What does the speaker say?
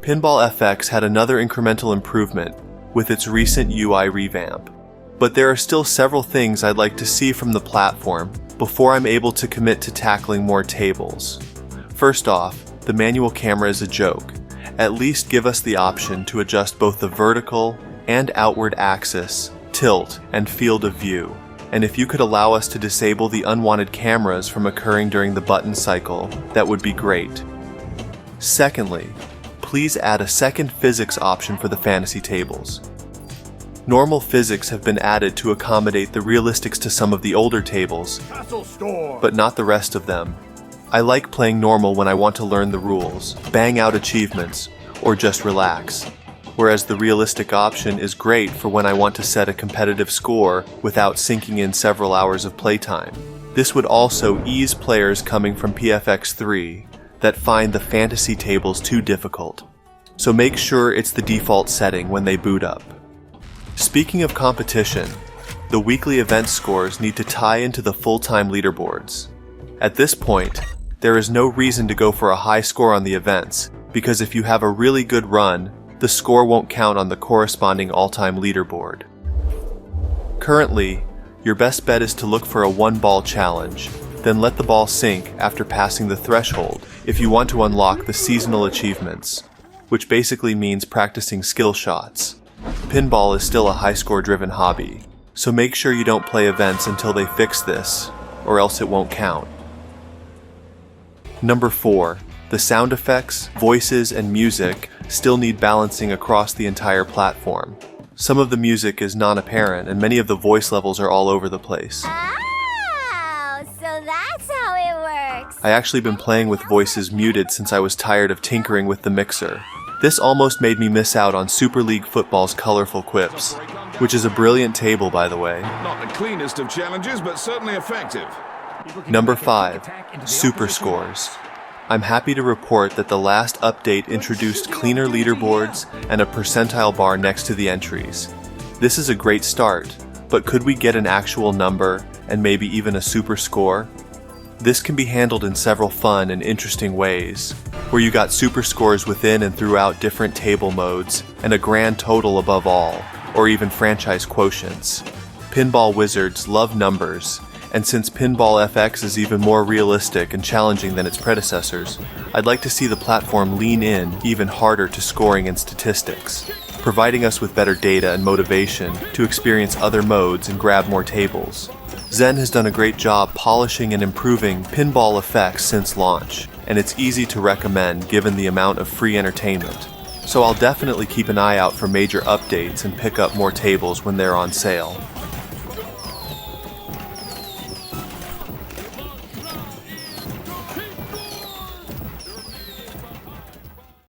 Pinball FX had another incremental improvement with its recent UI revamp. But there are still several things I'd like to see from the platform before I'm able to commit to tackling more tables. First off, the manual camera is a joke. At least give us the option to adjust both the vertical and outward axis, tilt, and field of view. And if you could allow us to disable the unwanted cameras from occurring during the button cycle, that would be great. Secondly, please add a second physics option for the fantasy tables. Normal physics have been added to accommodate the realistics to some of the older tables, but not the rest of them. I like playing normal when I want to learn the rules, bang out achievements, or just relax, whereas the realistic option is great for when I want to set a competitive score without sinking in several hours of playtime. This would also ease players coming from PFX3 that find the fantasy tables too difficult, so make sure it's the default setting when they boot up. Speaking of competition, the weekly event scores need to tie into the full-time leaderboards. At this point, there is no reason to go for a high score on the events, because if you have a really good run, the score won't count on the corresponding all-time leaderboard. Currently, your best bet is to look for a one-ball challenge, then let the ball sink after passing the threshold if you want to unlock the seasonal achievements, which basically means practicing skill shots. Pinball is still a high-score-driven hobby, so make sure you don't play events until they fix this, or else it won't count. Number 4. The sound effects, voices, and music still need balancing across the entire platform. Some of the music is non-apparent, and many of the voice levels are all over the place. Oh, so that's how it works. I actually been playing with voices muted since I was tired of tinkering with the mixer. This almost made me miss out on Super League Football's colorful quips, which is a brilliant table, by the way. Not the cleanest of challenges, but certainly effective. Number 5. Super Scores. I'm happy to report that the last update introduced cleaner leaderboards and a percentile bar next to the entries. This is a great start, but could we get an actual number and maybe even a super score? This can be handled in several fun and interesting ways, where you got super scores within and throughout different table modes, and a grand total above all, or even franchise quotients. Pinball wizards love numbers, and since Pinball FX is even more realistic and challenging than its predecessors, I'd like to see the platform lean in even harder to scoring and statistics, providing us with better data and motivation to experience other modes and grab more tables. Zen has done a great job polishing and improving Pinball FX since launch, and it's easy to recommend given the amount of free entertainment. So I'll definitely keep an eye out for major updates and pick up more tables when they're on sale.